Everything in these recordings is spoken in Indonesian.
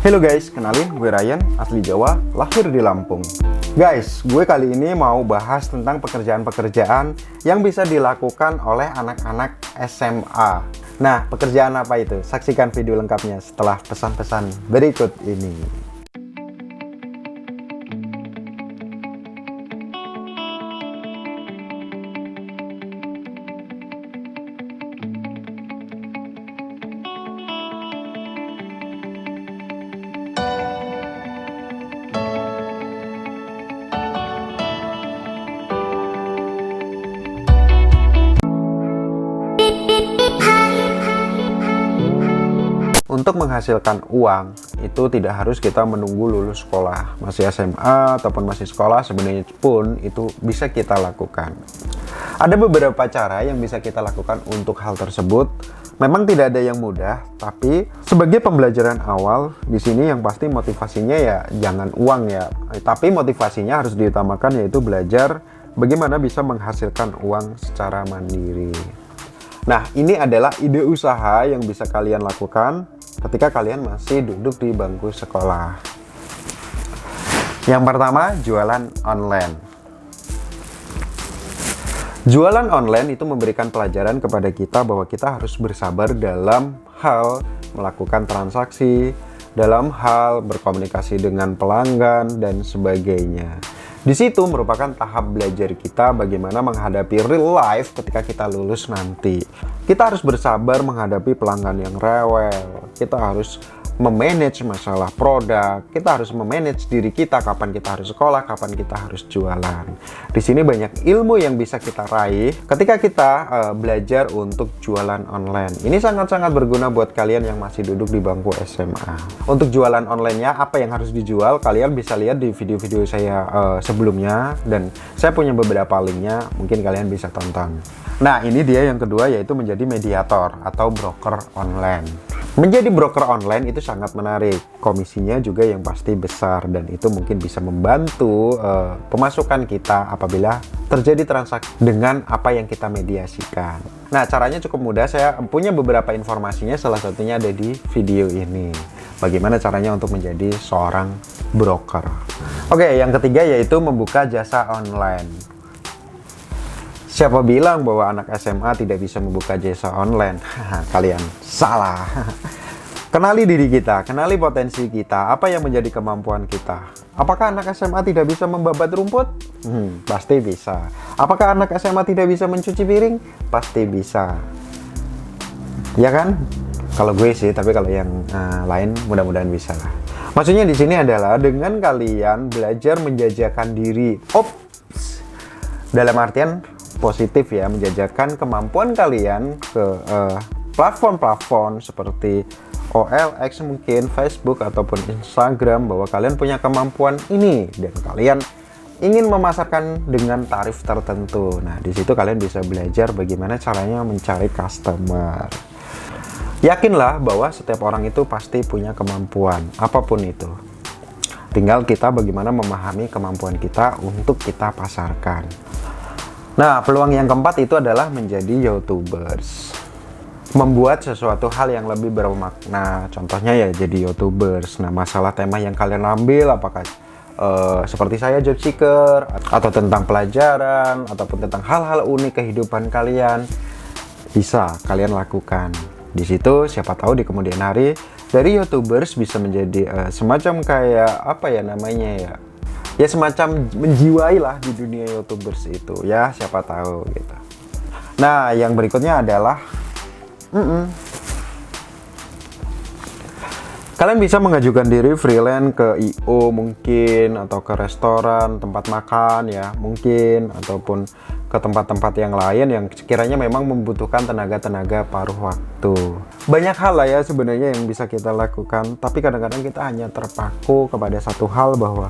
Halo guys, kenalin gue Ryan, asli Jawa, lahir di Lampung. Guys, gue kali ini mau bahas tentang pekerjaan-pekerjaan yang bisa dilakukan oleh anak-anak SMA. Nah, pekerjaan apa itu? Saksikan video lengkapnya setelah pesan-pesan berikut ini. Untuk menghasilkan uang, itu tidak harus kita menunggu lulus sekolah. Masih SMA ataupun masih sekolah, sebenarnya pun itu bisa kita lakukan. Ada beberapa cara yang bisa kita lakukan untuk hal tersebut. Memang tidak ada yang mudah, tapi sebagai pembelajaran awal, di sini yang pasti motivasinya ya jangan uang ya. Tapi motivasinya harus diutamakan, yaitu belajar bagaimana bisa menghasilkan uang secara mandiri. Nah, ini adalah ide usaha yang bisa kalian lakukan ketika kalian masih duduk di bangku sekolah. Yang pertama, jualan online. Jualan online itu memberikan pelajaran kepada kita bahwa kita harus bersabar dalam hal melakukan transaksi, dalam hal berkomunikasi dengan pelanggan, dan sebagainya. Di situ merupakan tahap belajar kita bagaimana menghadapi real life ketika kita lulus nanti. Kita harus bersabar menghadapi pelanggan yang rewel. Kita harus memanage masalah produk. Kita harus memanage diri kita, kapan kita harus sekolah, kapan kita harus jualan. Di sini banyak ilmu yang bisa kita raih ketika kita belajar untuk jualan online. Ini sangat-sangat berguna buat kalian yang masih duduk di bangku SMA. Untuk jualan online-nya, apa yang harus dijual, kalian bisa lihat di video-video saya sebelumnya, dan saya punya beberapa linknya, mungkin kalian bisa tonton. Nah, ini dia yang kedua, yaitu menjadi mediator atau broker online. Menjadi broker online itu sangat menarik, komisinya juga yang pasti besar, dan itu mungkin bisa membantu pemasukan kita apabila terjadi transaksi dengan apa yang kita mediasikan. Nah, caranya cukup mudah, saya punya beberapa informasinya, salah satunya ada di video ini. Bagaimana caranya untuk menjadi seorang broker. Oke, yang ketiga yaitu membuka jasa online. Siapa bilang bahwa anak SMA tidak bisa membuka jasa online? Kalian salah. Kenali diri kita, kenali potensi kita, apa yang menjadi kemampuan kita. Apakah anak SMA tidak bisa membabat rumput? Pasti bisa. Apakah anak SMA tidak bisa mencuci piring? Pasti bisa. Ya kan? Kalau gue sih, tapi kalau yang lain mudah-mudahan bisa lah. Maksudnya di sini adalah dengan kalian belajar menjajakan diri. Dalam artian positif ya, menjajakan kemampuan kalian ke platform-platform seperti OLX, mungkin Facebook ataupun Instagram, bahwa kalian punya kemampuan ini dan kalian ingin memasarkan dengan tarif tertentu. Nah, di situ kalian bisa belajar bagaimana caranya mencari customer. Yakinlah bahwa setiap orang itu pasti punya kemampuan, apapun itu. Tinggal kita bagaimana memahami kemampuan kita untuk kita pasarkan. Nah, peluang yang keempat itu adalah menjadi YouTubers. Membuat sesuatu hal yang lebih bermakna. Contohnya ya jadi YouTubers. Nah, masalah tema yang kalian ambil, apakah seperti saya job seeker, atau tentang pelajaran, ataupun tentang hal-hal unik kehidupan kalian, bisa kalian lakukan. Di situ siapa tahu di kemudian hari dari YouTubers bisa menjadi semacam kayak apa ya namanya ya. Ya semacam menjiwai lah di dunia YouTubers itu ya, siapa tahu gitu. Nah, yang berikutnya adalah kalian bisa mengajukan diri freelance ke IO mungkin, atau ke restoran, tempat makan ya mungkin, ataupun ke tempat-tempat yang lain yang sekiranya memang membutuhkan tenaga-tenaga paruh waktu. Banyak hal lah ya sebenarnya yang bisa kita lakukan, tapi kadang-kadang kita hanya terpaku kepada satu hal, bahwa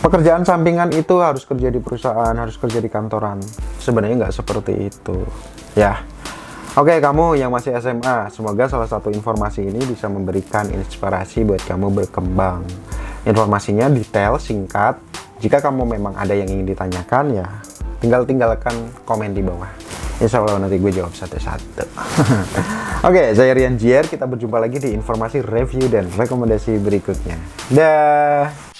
pekerjaan sampingan itu harus kerja di perusahaan, harus kerja di kantoran. Sebenarnya nggak seperti itu ya. Oke, kamu yang masih SMA, semoga salah satu informasi ini bisa memberikan inspirasi buat kamu berkembang. Informasinya detail, singkat. Jika kamu memang ada yang ingin ditanyakan ya, tinggalkan komen di bawah. Insya Allah nanti gue jawab satu-satu. Oke, saya Rian Jier. Kita berjumpa lagi di informasi review dan rekomendasi berikutnya. Dah.